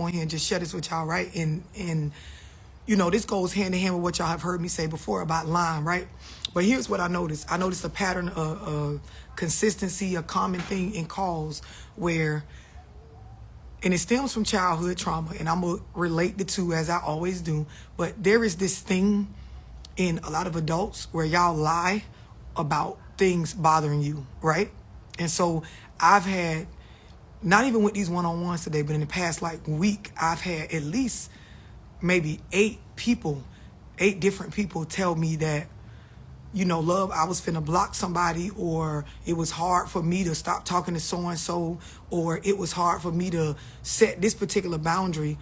on here and just share this with y'all, right? And you know, this goes hand in hand with what y'all have heard me say before about lying, right? But here's what I noticed. I noticed a pattern of consistency, a common thing in calls where, and it stems from childhood trauma, and I'm going to relate the two as I always do, but there is this thing in a lot of adults where y'all lie about things bothering you, right? And so I've had, not even with these one-on-ones today, but in the past week, I've had at least maybe 8 different people tell me that, you know, love, I was finna block somebody, or it was hard for me to stop talking to so-and-so, or it was hard for me to set this particular boundary.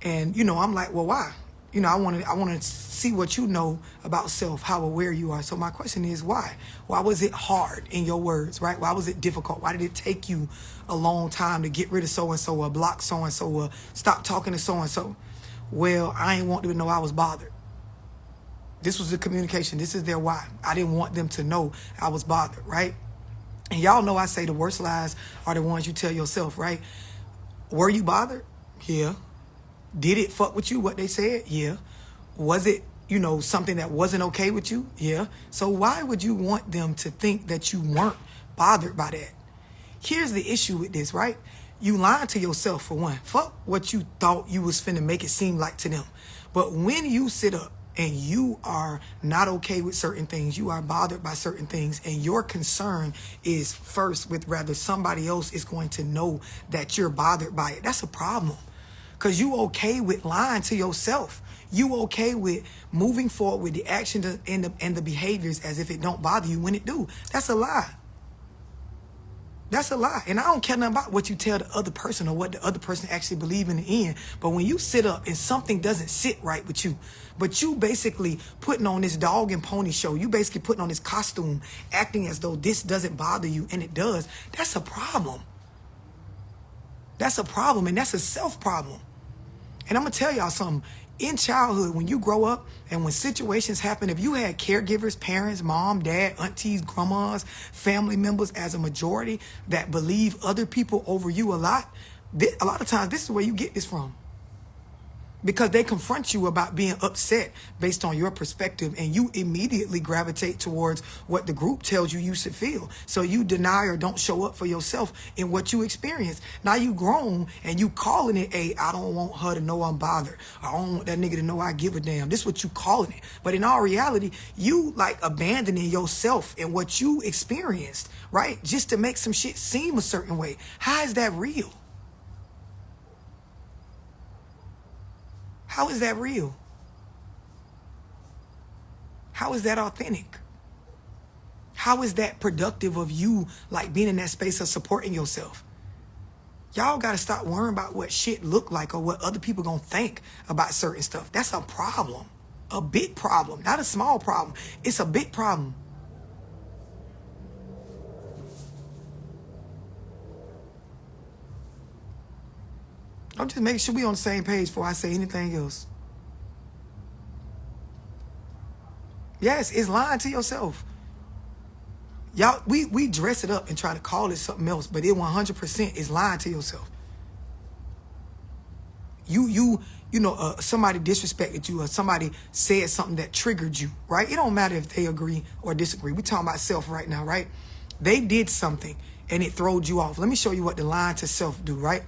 And, you know, I'm like, well, why? You know, I want to see what you know about self, how aware you are. So my question is, why? Why was it hard, in your words, right? Why was it difficult? Why did it take you a long time to get rid of so-and-so, or block so-and-so, or stop talking to so-and-so? Well, I ain't want them to know I was bothered. This was the communication. This is their why. I didn't want them to know I was bothered, right? And y'all know I say the worst lies are the ones you tell yourself, right? Were you bothered? Yeah. Did it fuck with you, what they said? Yeah. Was it, you know, something that wasn't okay with you? Yeah. So why would you want them to think that you weren't bothered by that? Here's the issue with this, right? You lying to yourself, for one. Fuck what you thought you was finna make it seem like to them. But when you sit up and you are not okay with certain things, you are bothered by certain things, and your concern is first with whether somebody else is going to know that you're bothered by it, that's a problem. Because you okay with lying to yourself. You okay with moving forward with the actions and the behaviors as if it don't bother you when it do. That's a lie. That's a lie. And I don't care nothing about what you tell the other person or what the other person actually believe in the end. But when you sit up and something doesn't sit right with you, but you basically putting on this dog and pony show, you basically putting on this costume, acting as though this doesn't bother you, and it does, that's a problem. That's a problem, and that's a self problem. And I'm going to tell y'all something. In childhood, when you grow up and when situations happen, if you had caregivers, parents, mom, dad, aunties, grandmas, family members as a majority that believe other people over you a lot of times this is where you get this from. Because they confront you about being upset based on your perspective, and you immediately gravitate towards what the group tells you should feel. So you deny or don't show up for yourself in what you experience. Now you grown and you calling it I don't want her to know I'm bothered. I don't want that nigga to know I give a damn. This is what you calling it. But in all reality, you like abandoning yourself and what you experienced, right? Just to make some shit seem a certain way. How is that real? How is that real? How is that authentic? How is that productive of you, like being in that space of supporting yourself? Y'all got to stop worrying about what shit look like or what other people gonna think about certain stuff. That's a problem. A big problem, not a small problem. It's a big problem. I'm just making sure we on the same page before I say anything else. Yes, it's lying to yourself. Y'all, we dress it up and try to call it something else, but it 100% is lying to yourself. You know, somebody disrespected you, or somebody said something that triggered you, right? It don't matter if they agree or disagree. We're talking about self right now, right? They did something and it throwed you off. Let me show you what the lying to self do, right?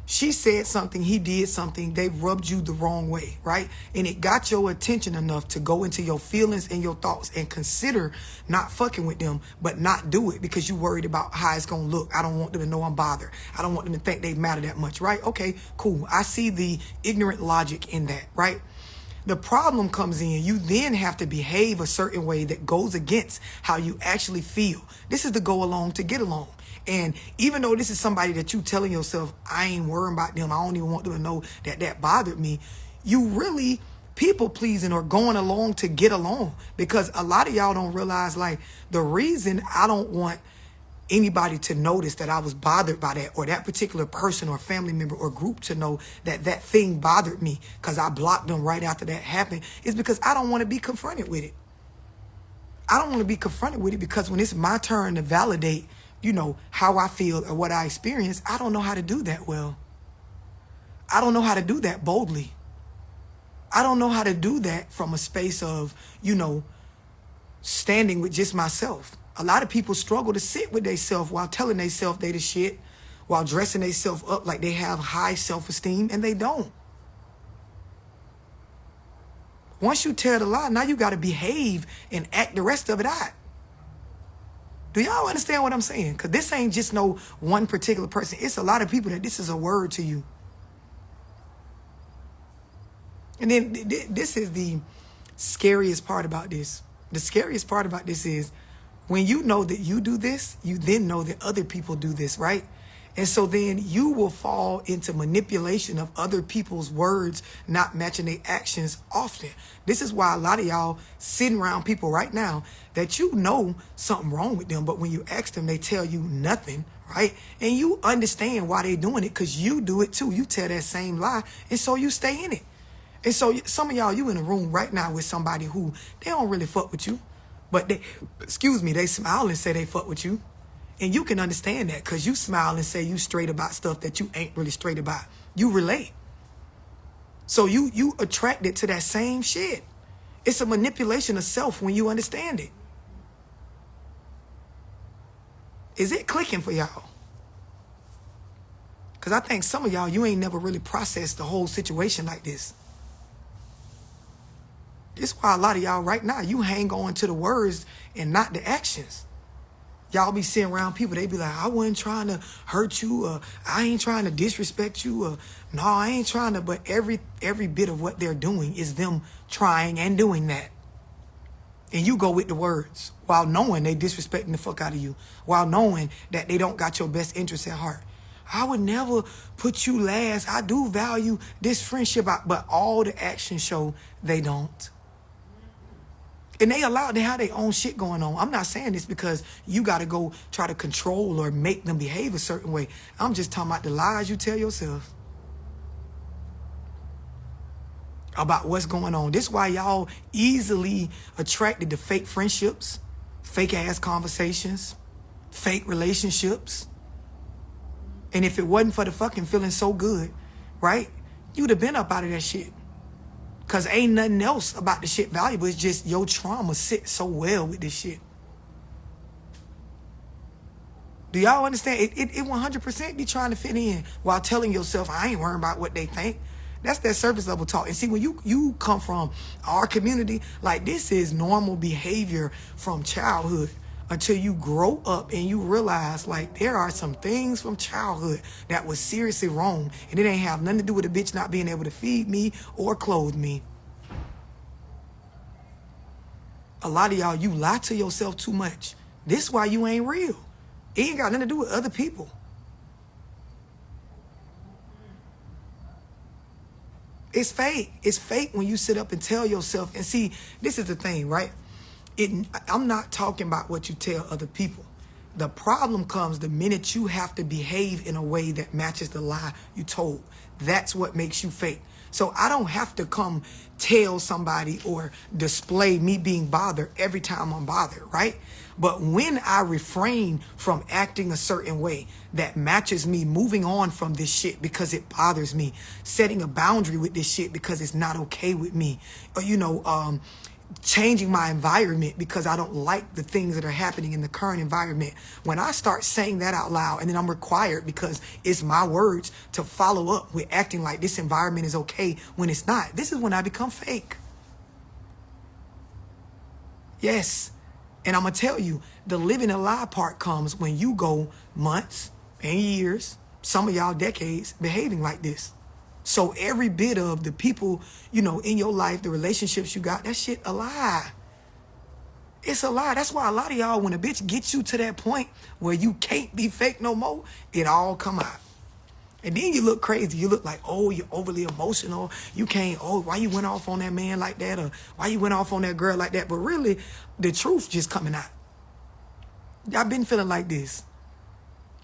She said something, he did something, they rubbed you the wrong way, right? And it got your attention enough to go into your feelings and your thoughts and consider not fucking with them, but not do it because you worried about how it's going to look. I don't want them to know I'm bothered. I don't want them to think they matter that much, right? Okay, cool. I see the ignorant logic in that, right? The problem comes in, you then have to behave a certain way that goes against how you actually feel. This is the go along to get along. And even though this is somebody that you telling yourself, I ain't worrying about them, I don't even want them to know that that bothered me, you really people pleasing or going along to get along. Because a lot of y'all don't realize, like, the reason I don't want anybody to notice that I was bothered by that, or that particular person or family member or group to know that that thing bothered me because I blocked them right after that happened, is because I don't want to be confronted with it. I don't want to be confronted with it because when it's my turn to validate, you know, how I feel or what I experience, I don't know how to do that well. I don't know how to do that boldly. I don't know how to do that from a space of, standing with just myself. A lot of people struggle to sit with themselves while telling themselves they the shit, while dressing themselves up like they have high self-esteem, and they don't. Once you tell the lie, now you got to behave and act the rest of it out. Do y'all understand what I'm saying? Because this ain't just no one particular person. It's a lot of people that this is a word to you. And then this is the scariest part about this. The scariest part about this is when you know that you do this, you then know that other people do this, right? And so then you will fall into manipulation of other people's words not matching their actions often. This is why a lot of y'all sitting around people right now that you know something wrong with them, but when you ask them, they tell you nothing, right? And you understand why they're doing it because you do it too. You tell that same lie, and so you stay in it. And so some of y'all, you in a room right now with somebody who they don't really fuck with you, but they smile and say they fuck with you. And you can understand that because you smile and say you straight about stuff that you ain't really straight about. You relate. So you attracted to that same shit. It's a manipulation of self when you understand it. Is it clicking for y'all? Because I think some of y'all, you ain't never really processed the whole situation like this. This is why a lot of y'all right now, you hang on to the words and not the actions. Y'all be sitting around people, they be like, I wasn't trying to hurt you, I ain't trying to disrespect you, no, I ain't trying to, but every bit of what they're doing is them trying and doing that. And you go with the words while knowing they disrespecting the fuck out of you, while knowing that they don't got your best interests at heart. I would never put you last. I do value this friendship, but all the actions show they don't. And they allowed to have their own shit going on. I'm not saying this because you got to go try to control or make them behave a certain way. I'm just talking about the lies you tell yourself about what's going on. This is why y'all easily attracted to fake friendships, fake ass conversations, fake relationships. And if it wasn't for the fucking feeling so good, right, you'd have been up out of that shit. Because ain't nothing else about the shit valuable. It's just your trauma sits so well with this shit. Do y'all understand? It 100% be trying to fit in while telling yourself, I ain't worrying about what they think. That's that surface level talk. And see, when you come from our community, like this is normal behavior from childhood until you grow up and you realize like there are some things from childhood that was seriously wrong. And it ain't have nothing to do with a bitch not being able to feed me or clothe me. A lot of y'all, you lie to yourself too much. This is why you ain't real. It ain't got nothing to do with other people. It's fake. It's fake when you sit up and tell yourself. And see, this is the thing, right? I'm not talking about what you tell other people. The problem comes the minute you have to behave in a way that matches the lie you told. That's what makes you fake. So I don't have to come tell somebody or display me being bothered every time I'm bothered, right? But when I refrain from acting a certain way that matches me moving on from this shit because it bothers me, setting a boundary with this shit because it's not okay with me, or, changing my environment because I don't like the things that are happening in the current environment. When I start saying that out loud and then I'm required because it's my words to follow up with acting like this environment is okay when it's not, this is when I become fake. Yes. And I'm going to tell you, the living a lie part comes when you go months and years, some of y'all decades, behaving like this. So every bit of the people, in your life, the relationships you got, that shit a lie. It's a lie. That's why a lot of y'all, when a bitch gets you to that point where you can't be fake no more, it all come out. And then you look crazy. You look like, oh, you're overly emotional. You can't, why you went off on that man like that? Or why you went off on that girl like that? But really, the truth just coming out. I've been feeling like this.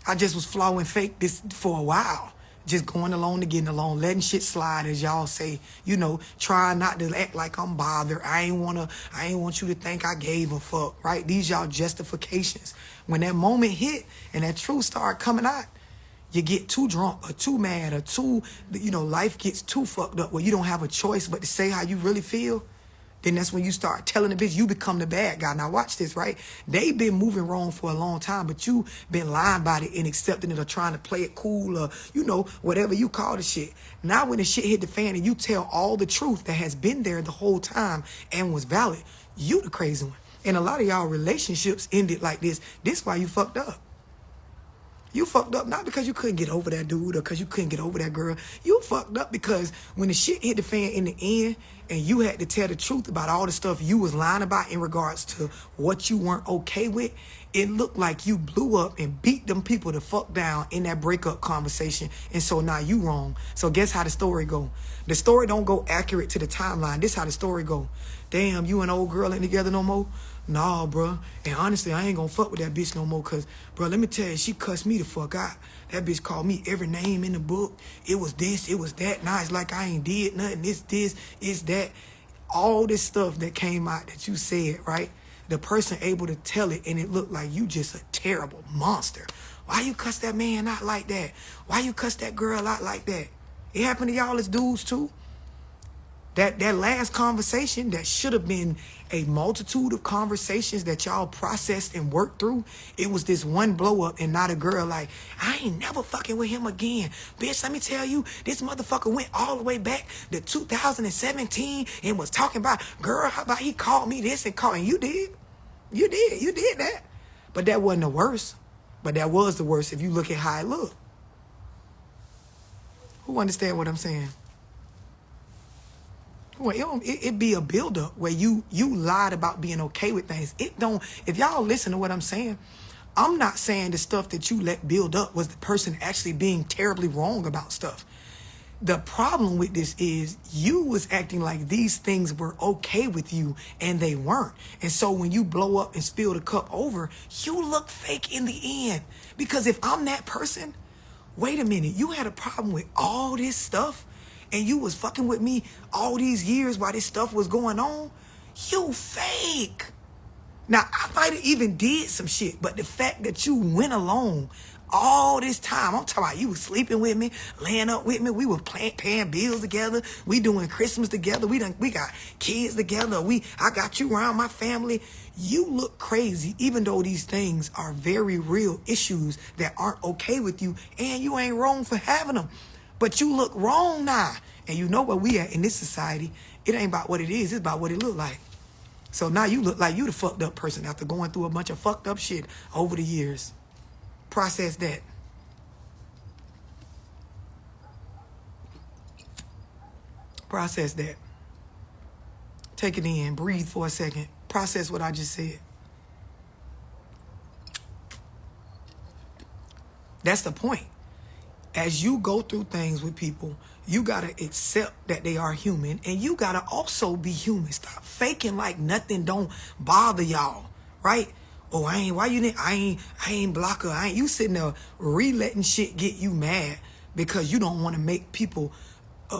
I just was flawing fake this for a while. Just going along to getting along, letting shit slide, as y'all say, trying not to act like I'm bothered. I ain't want you to think I gave a fuck, right? These y'all justifications. When that moment hit and that truth started coming out, you get too drunk or too mad or too, life gets too fucked up where you don't have a choice but to say how you really feel, then that's when you start telling the bitch you become the bad guy. Now watch this, right? They been moving wrong for a long time, but you been lying about it and accepting it or trying to play it cool or, whatever you call the shit. Now when the shit hit the fan and you tell all the truth that has been there the whole time and was valid, you the crazy one. And a lot of y'all relationships ended like this. This why you fucked up. You fucked up not because you couldn't get over that dude or because you couldn't get over that girl. You fucked up because when the shit hit the fan in the end and you had to tell the truth about all the stuff you was lying about in regards to what you weren't okay with, it looked like you blew up and beat them people the fuck down in that breakup conversation. And so now you wrong. So guess how the story go? The story don't go accurate to the timeline. This how the story go. Damn, you and old girl ain't together no more? Nah, bro. And honestly, I ain't gonna fuck with that bitch no more because, bro, let me tell you, she cussed me the fuck out. That bitch called me every name in the book. It was this, it was that. Now it's like I ain't did nothing. This, it's that. All this stuff that came out that you said, right? The person able to tell it and it looked like you just a terrible monster. Why you cuss that man out like that? Why you cuss that girl out like that? It happened to y'all as dudes too. That last conversation that should have been a multitude of conversations that y'all processed and worked through, it was this one blow up and not a girl like, I ain't never fucking with him again. Bitch, let me tell you, this motherfucker went all the way back to 2017 and was talking about, girl, how about he called me this and called, and you did. You did that. But that wasn't the worst. But that was the worst if you look at how it looked. Who understand what I'm saying? Well, it be a buildup where you lied about being okay with things. It don't, if y'all listen to what I'm saying, I'm not saying the stuff that you let build up was the person actually being terribly wrong about stuff. The problem with this is you was acting like these things were okay with you and they weren't. And so when you blow up and spill the cup over, you look fake in the end. Because if I'm that person, wait a minute, you had a problem with all this stuff and you was fucking with me all these years while this stuff was going on, you fake. Now, I might have even did some shit, but the fact that you went along all this time, I'm talking about you was sleeping with me, laying up with me, we were paying bills together, we doing Christmas together, we got kids together, I got you around my family. You look crazy, even though these things are very real issues that aren't okay with you, and you ain't wrong for having them. But you look wrong now. And you know where we at in this society. It ain't about what it is. It's about what it look like. So now you look like you the fucked up person after going through a bunch of fucked up shit over the years. Process that. Process that. Take it in. Breathe for a second. Process what I just said. That's the point. As you go through things with people, you got to accept that they are human and you got to also be human. Stop faking like nothing don't bother y'all, right? Oh, I ain't block her. You sitting there letting shit get you mad because you don't want to make people,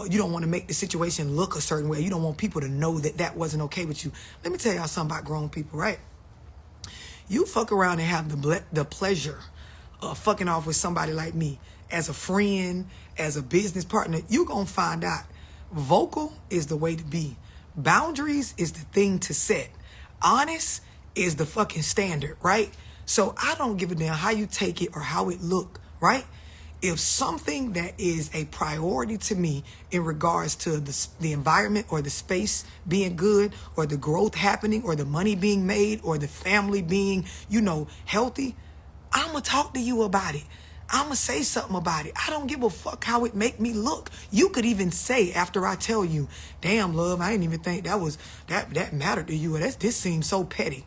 you don't want to make the situation look a certain way. You don't want people to know that that wasn't okay with you. Let me tell y'all something about grown people, right? You fuck around and have the pleasure of fucking off with somebody like me. As a friend, as a business partner, you gonna find out vocal is the way to be. Boundaries is the thing to set. Honest is the fucking standard, right? So I don't give a damn how you take it or how it look, right? If something that is a priority to me in regards to the environment or the space being good or the growth happening or the money being made or the family being, healthy, I'm gonna talk to you about it. I'm going to say something about it. I don't give a fuck how it make me look. You could even say after I tell you, damn, love, I didn't even think that mattered to you. This seems so petty.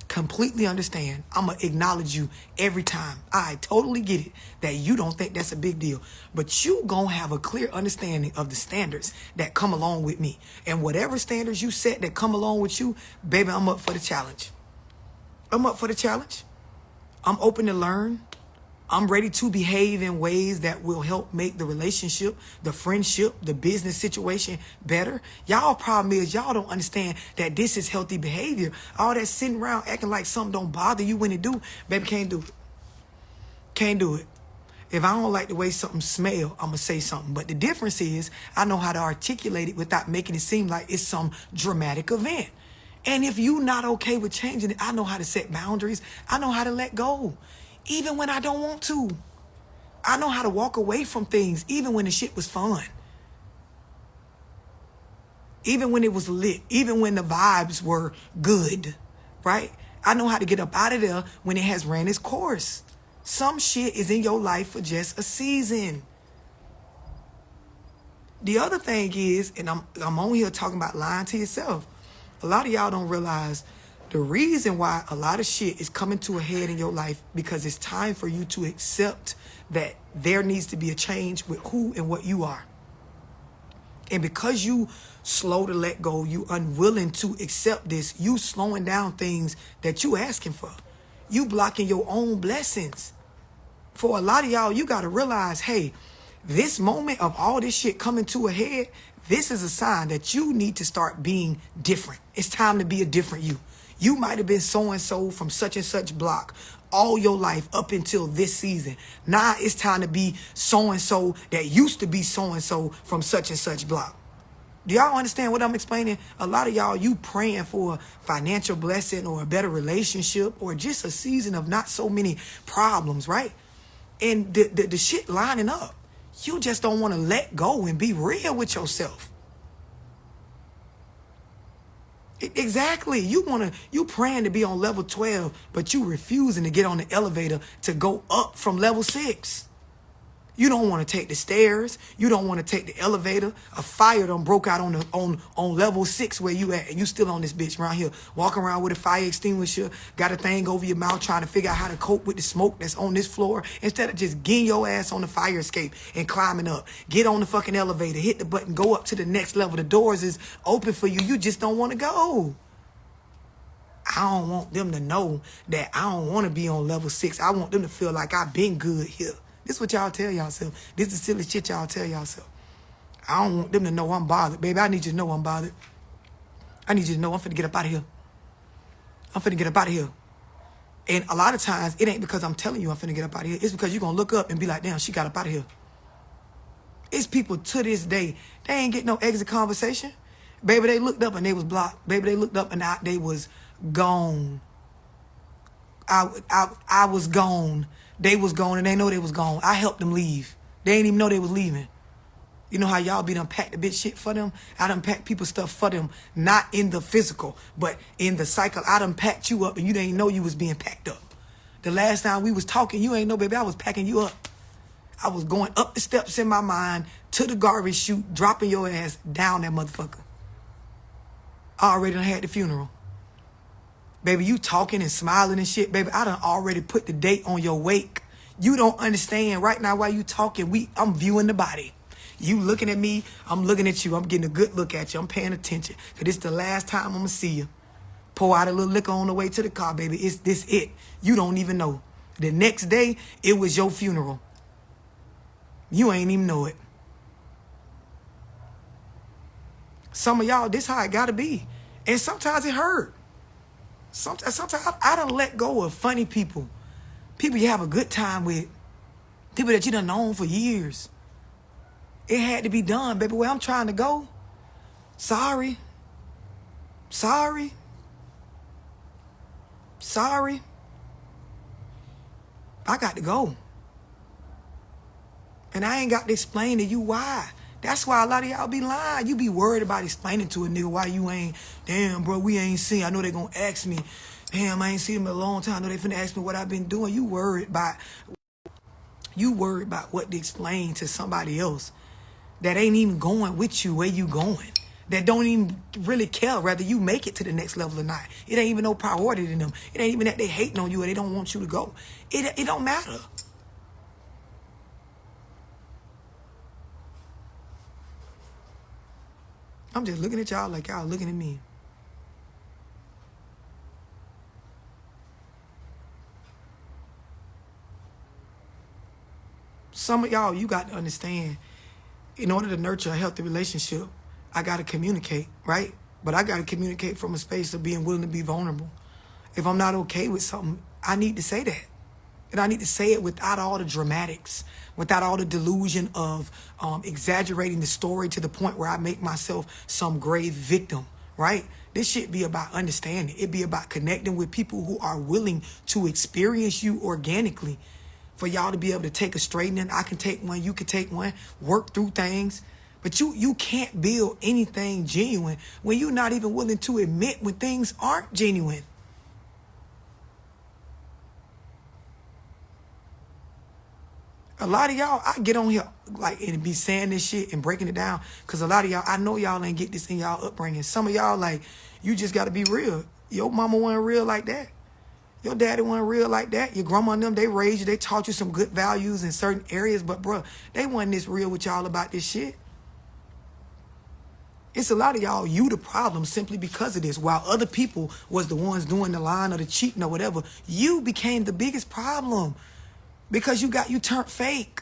Completely understand. I'm going to acknowledge you every time. I totally get it that you don't think that's a big deal. But you going to have a clear understanding of the standards that come along with me. And whatever standards you set that come along with you, baby, I'm up for the challenge. I'm up for the challenge. I'm open to learn. I'm ready to behave in ways that will help make the relationship, the friendship, the business situation better. Y'all problem is y'all don't understand that this is healthy behavior. All that sitting around acting like something don't bother you when it do, baby, can't do it. Can't do it. If I don't like the way something smells, I'm going to say something. But the difference is I know how to articulate it without making it seem like it's some dramatic event. And if you're not okay with changing it, I know how to set boundaries. I know how to let go, even when I don't want to. I know how to walk away from things, even when the shit was fun. Even when it was lit, even when the vibes were good, right? I know how to get up out of there when it has ran its course. Some shit is in your life for just a season. The other thing is, and I'm on here talking about lying to yourself. A lot of y'all don't realize the reason why a lot of shit is coming to a head in your life, because it's time for you to accept that there needs to be a change with who and what you are. And because you slow to let go, you unwilling to accept this, you slowing down things that you asking for. You blocking your own blessings. For a lot of y'all, you got to realize, hey, this moment of all this shit coming to a head, this is a sign that you need to start being different. It's time to be a different you. You might have been so-and-so from such and such block all your life up until this season. Now it's time to be so-and-so that used to be so-and-so from such and such block. Do y'all understand what I'm explaining? A lot of y'all, you praying for a financial blessing or a better relationship or just a season of not so many problems, right? And the shit lining up. You just don't want to let go and be real with yourself. Exactly. You praying to be on level 12, but you refusing to get on the elevator to go up from level 6. You don't want to take the stairs. You don't want to take the elevator. A fire done broke out on level 6 where you at, and you still on this bitch around here, walking around with a fire extinguisher, got a thing over your mouth trying to figure out how to cope with the smoke that's on this floor, instead of just getting your ass on the fire escape and climbing up. Get on the fucking elevator, hit the button, go up to the next level. The doors is open for you. You just don't want to go. I don't want them to know that I don't want to be on level 6. I want them to feel like I've been good here. This is what y'all tell y'allself. This is silly shit y'all tell y'allself. I don't want them to know I'm bothered. Baby, I need you to know I'm bothered. I need you to know I'm finna get up out of here. I'm finna get up out of here. And a lot of times, it ain't because I'm telling you I'm finna get up out of here. It's because you're going to look up and be like, damn, she got up out of here. It's people to this day, they ain't get no exit conversation. Baby, they looked up and they was blocked. Baby, they looked up and they was gone. I was gone. They was gone and they know they was gone. I helped them leave. They ain't even know they was leaving. You know how y'all be done pack the bitch shit for them? I done pack people's stuff for them, not in the physical, but in the cycle. I done packed you up and you didn't know you was being packed up. The last time we was talking, you ain't know, baby, I was packing you up. I was going up the steps in my mind to the garbage chute, dropping your ass down that motherfucker. I already done had the funeral. Baby, you talking and smiling and shit. Baby, I done already put the date on your wake. You don't understand right now while you talking. I'm viewing the body. You looking at me, I'm looking at you. I'm getting a good look at you. I'm paying attention. Because this the last time I'm going to see you. Pour out a little liquor on the way to the car, baby. It's this it. You don't even know. The next day, it was your funeral. You ain't even know it. Some of y'all, this how it got to be. And sometimes it hurt. Sometimes I done let go of funny people. People you have a good time with. People that you done known for years. It had to be done, baby. Where I'm trying to go. Sorry. Sorry. Sorry. I got to go. And I ain't got to explain to you why. That's why a lot of y'all be lying. You be worried about explaining to a nigga why you ain't, damn, bro, we ain't seen. I know they gonna ask me. Damn, I ain't seen them in a long time. I know they finna ask me what I've been doing. You worried about what to explain to somebody else that ain't even going with you where you going. That don't even really care whether you make it to the next level or not. It ain't even no priority to them. It ain't even that they hating on you or they don't want you to go. It don't matter. I'm just looking at y'all like y'all looking at me. Some of y'all, you got to understand, in order to nurture a healthy relationship, I got to communicate, right? But I got to communicate from a space of being willing to be vulnerable. If I'm not okay with something, I need to say that. And I need to say it without all the dramatics, without all the delusion of exaggerating the story to the point where I make myself some grave victim, right? This shit be about understanding. It be about connecting with people who are willing to experience you organically. For y'all to be able to take a straightening, I can take one, you can take one, work through things. But you can't build anything genuine when you're not even willing to admit when things aren't genuine. A lot of y'all, I get on here like and be saying this shit and breaking it down because a lot of y'all, I know y'all ain't get this in y'all upbringing. Some of y'all, like, you just got to be real. Your mama wasn't real like that. Your daddy wasn't real like that. Your grandma and them, they raised you. They taught you some good values in certain areas. But, bro, they wasn't this real with y'all about this shit. It's a lot of y'all, you the problem simply because of this. While other people was the ones doing the lying or the cheating or whatever, you became the biggest problem because you turned fake.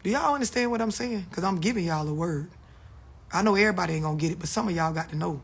Do y'all understand what I'm saying? Because I'm giving y'all a word. I know everybody ain't going to get it, but some of y'all got to know.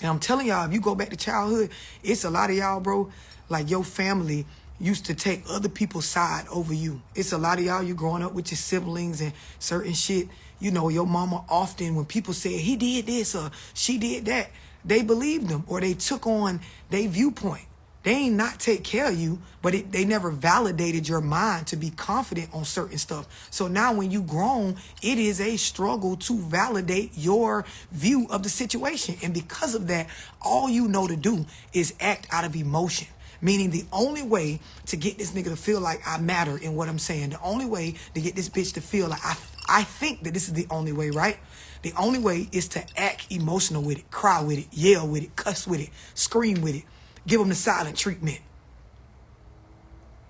And I'm telling y'all, if you go back to childhood, it's a lot of y'all, bro, like your family used to take other people's side over you. It's a lot of y'all, you growing up with your siblings and certain shit. You know, your mama often, when people said he did this or she did that, they believed them or they took on their viewpoint. They ain't not take care of you, but they never validated your mind to be confident on certain stuff. So now when you grown, it is a struggle to validate your view of the situation. And because of that, all you know to do is act out of emotion. Meaning the only way to get this nigga to feel like I matter in what I'm saying, the only way to get this bitch to feel like I think that this is the only way, right? The only way is to act emotional with it, cry with it, yell with it, cuss with it, scream with it. Give them the silent treatment.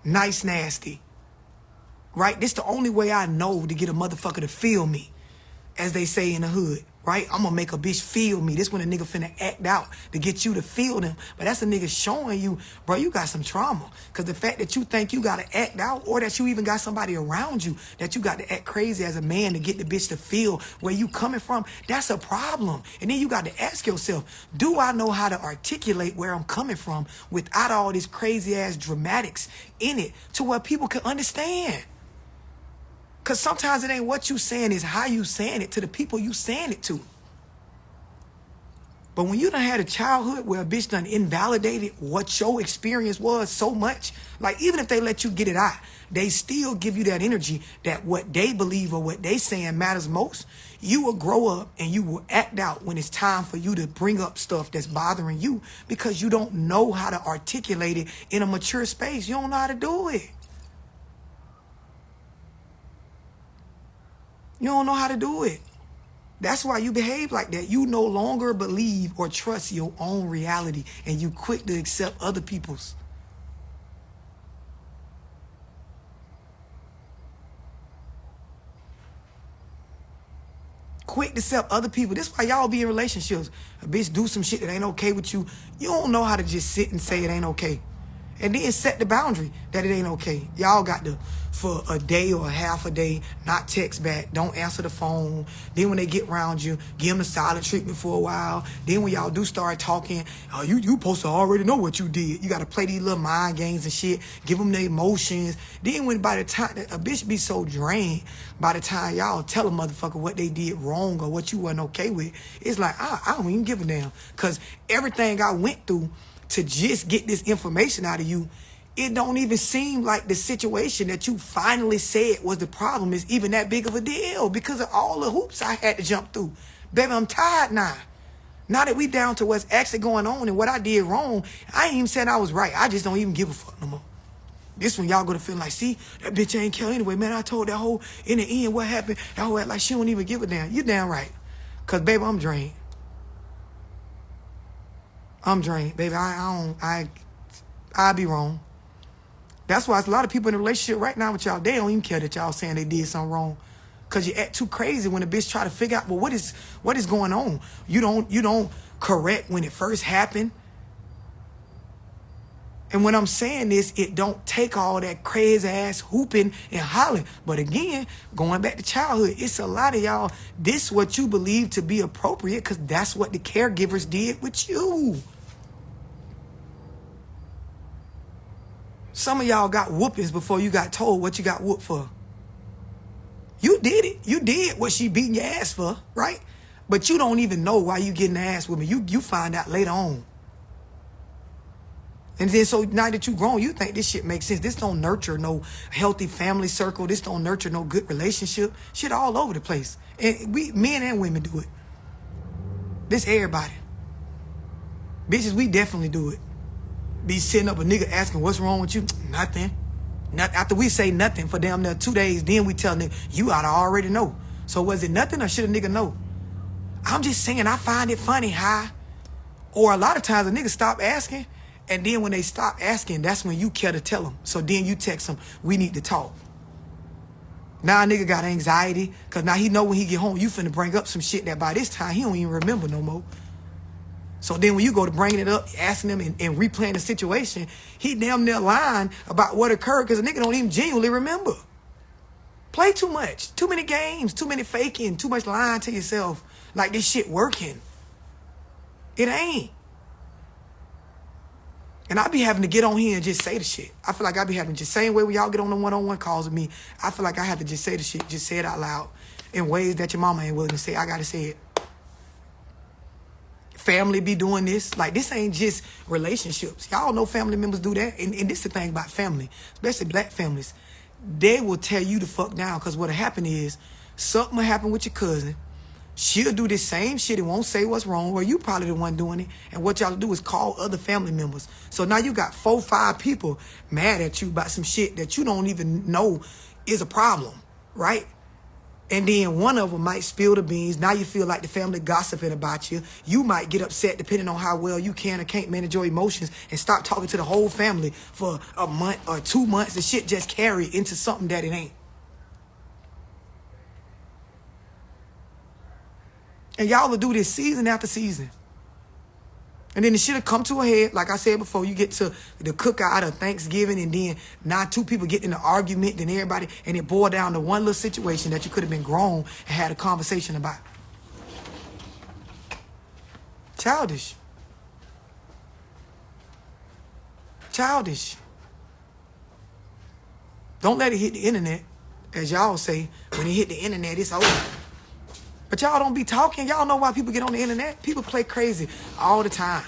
Nice, nasty. Right? This the only way I know to get a motherfucker to feel me, as they say in the hood. Right? I'm gonna make a bitch feel me. This when a nigga finna act out to get you to feel them. But that's a nigga showing you, bro, you got some trauma. Because the fact that you think you gotta act out or that you even got somebody around you that you got to act crazy as a man to get the bitch to feel where you coming from, that's a problem. And then you got to ask yourself, do I know how to articulate where I'm coming from without all this crazy ass dramatics in it to where people can understand? Because sometimes it ain't what you saying, it's how you saying it to the people you saying it to. But when you done had a childhood where a bitch done invalidated what your experience was so much, like even if they let you get it out, they still give you that energy that what they believe or what they saying matters most. You will grow up and you will act out when it's time for you to bring up stuff that's bothering you because you don't know how to articulate it in a mature space. You don't know how to do it. You don't know how to do it. That's why you behave like that. You no longer believe or trust your own reality and you quick to accept other people's. Quick to accept other people. This is why y'all be in relationships. A bitch do some shit that ain't okay with you. You don't know how to just sit and say it ain't okay. And then set the boundary that it ain't okay. Y'all got to, for a day or a half a day, not text back, don't answer the phone. Then when they get around you, give them the silent treatment for a while. Then when y'all do start talking, you supposed to already know what you did. You got to play these little mind games and shit, give them the emotions. Then when by the time, a bitch be so drained, by the time y'all tell a motherfucker what they did wrong or what you wasn't okay with, it's like, I don't even give a damn. Because everything I went through to just get this information out of you, it don't even seem like the situation that you finally said was the problem is even that big of a deal because of all the hoops I had to jump through. Baby, I'm tired now. Now that we down to what's actually going on and what I did wrong, I ain't even saying I was right. I just don't even give a fuck no more. This one y'all gonna feel like, see, that bitch ain't kill anyway. Man, I told that hoe in the end what happened. That hoe act like she don't even give a damn. You damn right. Because, baby, I'm drained. I'm drained, baby. I be wrong. That's why it's a lot of people in a relationship right now with y'all. They don't even care that y'all saying they did something wrong. Cause you act too crazy when a bitch try to figure out, well, what is going on? You don't correct when it first happened. And when I'm saying this, it don't take all that crazy ass hooping and hollering. But again, going back to childhood, it's a lot of y'all, this what you believe to be appropriate because that's what the caregivers did with you. Some of y'all got whoopings before you got told what you got whooped for. You did it. You did what she beating your ass for, right? But you don't even know why you getting the ass with me. You find out later on. And then so now that you grown, you think this shit makes sense. This don't nurture no healthy family circle. This don't nurture no good relationship. Shit all over the place. And men and women do it. This everybody. Bitches, we definitely do it. Be sitting up a nigga asking what's wrong with you. Nothing. After we say nothing for damn near 2 days, then we tell nigga, you oughta already know. So was it nothing or should a nigga know? I'm just saying I find it funny how, or a lot of times a nigga stop asking, and then when they stop asking, that's when you care to tell them. So then you text them, we need to talk. Now a nigga got anxiety, because now he know when he get home, you finna bring up some shit that by this time, he don't even remember no more. So then when you go to bringing it up, asking him and replaying the situation, he damn near lying about what occurred because a nigga don't even genuinely remember. Play too much. Too many games. Too many faking. Too much lying to yourself. Like this shit working. It ain't. And I be having to get on here and just say the shit. I feel like I be having just same way when y'all get on the one-on-one calls with me. I feel like I have to just say the shit, just say it out loud in ways that your mama ain't willing to say. I gotta say it. Family be doing this. Like this ain't just relationships. Y'all know family members do that. And this the thing about family, especially black families. They will tell you to fuck down because what'll happen is something will happen with your cousin. She'll do this same shit and won't say what's wrong, or you probably the one doing it. And what y'all do is call other family members. So now you got 4 or 5 people mad at you about some shit that you don't even know is a problem, right? And then one of them might spill the beans. Now you feel like the family gossiping about you. You might get upset depending on how well you can or can't manage your emotions and stop talking to the whole family for a month or 2 months. The shit just carry into something that it ain't. And y'all will do this season after season. And then the shit will come to a head. Like I said before, you get to the cookout of Thanksgiving and then now 2 people get in an argument, then everybody, and it boiled down to one little situation that you could have been grown and had a conversation about. Childish. Childish. Don't let it hit the internet. As y'all say, when it hit the internet, it's over. But y'all don't be talking. Y'all know why people get on the internet. People play crazy all the time.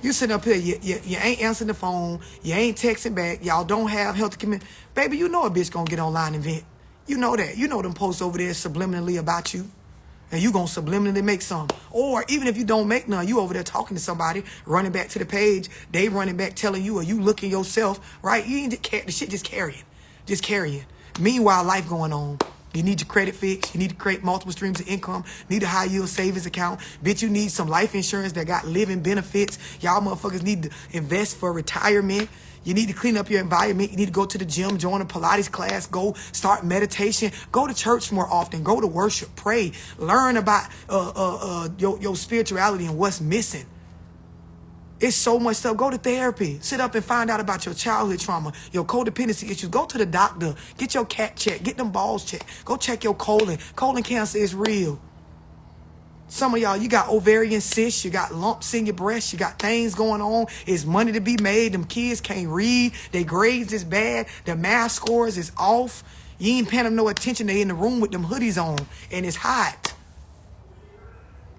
You sitting up here, you ain't answering the phone. You ain't texting back. Y'all don't have healthy commitment. Baby, you know a bitch gonna get online and vent. You know that. You know them posts over there subliminally about you. And you gonna subliminally make some. Or even if you don't make none, you over there talking to somebody, running back to the page. They running back telling you, or you looking yourself, right? You ain't the shit just carrying. Just carrying. Meanwhile, life going on. You need your credit fixed. You need to create multiple streams of income. Need a high yield savings account. Bitch, you need some life insurance that got living benefits. Y'all motherfuckers need to invest for retirement. You need to clean up your environment. You need to go to the gym, join a Pilates class, go start meditation, go to church more often, go to worship, pray, learn about your spirituality and what's missing. It's so much stuff. Go to therapy. Sit up and find out about your childhood trauma, your codependency issues. Go to the doctor. Get your cat checked. Get them balls checked. Go check your colon. Colon cancer is real. Some of y'all, you got ovarian cysts. You got lumps in your breast. You got things going on. It's money to be made. Them kids can't read. Their grades is bad. Their math scores is off. You ain't paying them no attention. They in the room with them hoodies on. And it's hot.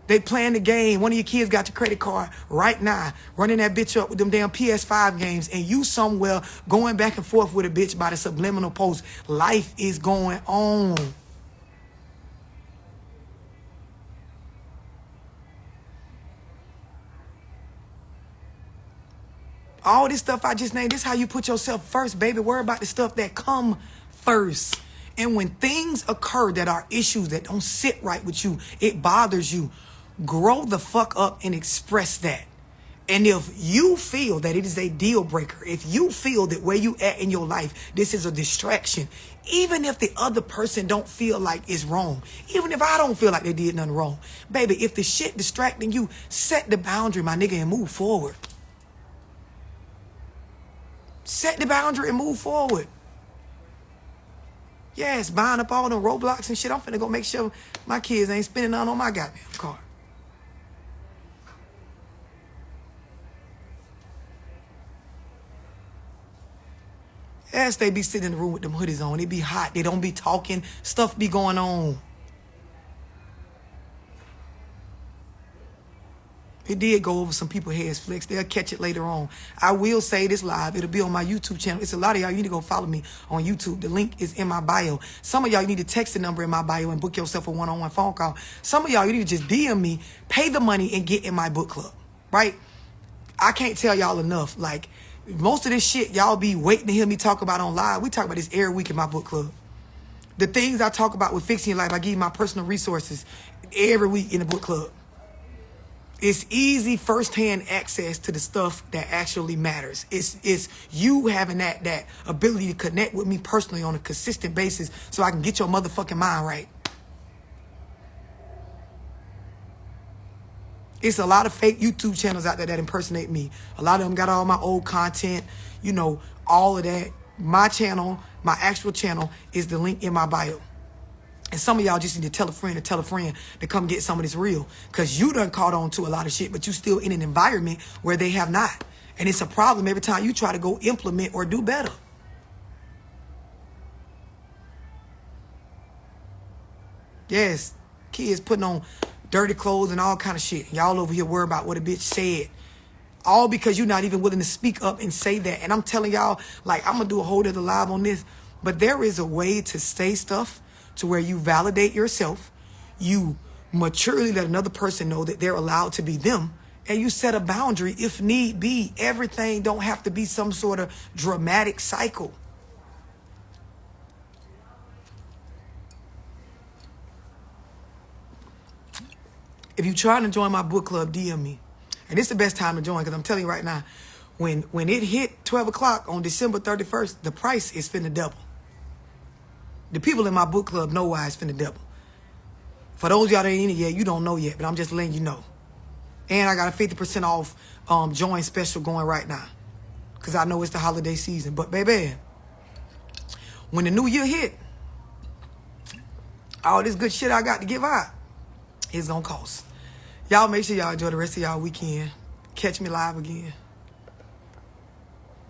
They playing the game. One of your kids got your credit card right now, running that bitch up with them damn PS5 games, and you somewhere going back and forth with a bitch by the subliminal post. Life is going on. All this stuff I just named, this is how you put yourself first, baby. Worry about the stuff that come first. And when things occur that are issues that don't sit right with you, it bothers you, grow the fuck up and express that. And if you feel that it is a deal breaker, if you feel that where you at in your life, this is a distraction, even if the other person don't feel like it's wrong, even if I don't feel like they did nothing wrong, baby, if the shit distracting you, set the boundary, my nigga, and move forward. Set the boundary and move forward. Yes, buying up all the Roblox and shit. I'm finna go make sure my kids ain't spending none on my goddamn card. Yes, they be sitting in the room with them hoodies on. It be hot. They don't be talking. Stuff be going on. It did go over some people's heads, Flex. They'll catch it later on. I will say this live. It'll be on my YouTube channel. It's a lot of y'all. You need to go follow me on YouTube. The link is in my bio. Some of y'all, you need to text the number in my bio and book yourself a one-on-one phone call. Some of y'all, you need to just DM me, pay the money, and get in my book club, right? I can't tell y'all enough. Like, most of this shit y'all be waiting to hear me talk about on live. We talk about this every week in my book club. The things I talk about with fixing your life, I give you my personal resources every week in the book club. It's easy firsthand access to the stuff that actually matters. It's you having that ability to connect with me personally on a consistent basis so I can get your motherfucking mind right. It's a lot of fake YouTube channels out there that impersonate me. A lot of them got all my old content, you know, all of that. My channel, my actual channel, is the link in my bio. And some of y'all just need to tell a friend to come get some of this real. Because you done caught on to a lot of shit, but you still in an environment where they have not. And it's a problem every time you try to go implement or do better. Yes, kids putting on dirty clothes and all kind of shit. Y'all over here worried about what a bitch said. All because you're not even willing to speak up and say that. And I'm telling y'all, like, I'm going to do a whole other live on this. But there is a way to say stuff to where you validate yourself. You maturely let another person know that they're allowed to be them. And you set a boundary if need be. Everything don't have to be some sort of dramatic cycle. If you're trying to join my book club, DM me. And it's the best time to join because I'm telling you right now, when it hit 12 o'clock on December 31st, the price is finna double. The people in my book club know why it's finna double. For those of y'all that ain't in it yet, you don't know yet, but I'm just letting you know. And I got a 50% off join special going right now because I know it's the holiday season. But baby, when the new year hit, all this good shit I got to give out, it's gonna cost. Y'all make sure y'all enjoy the rest of y'all weekend. Catch me live again.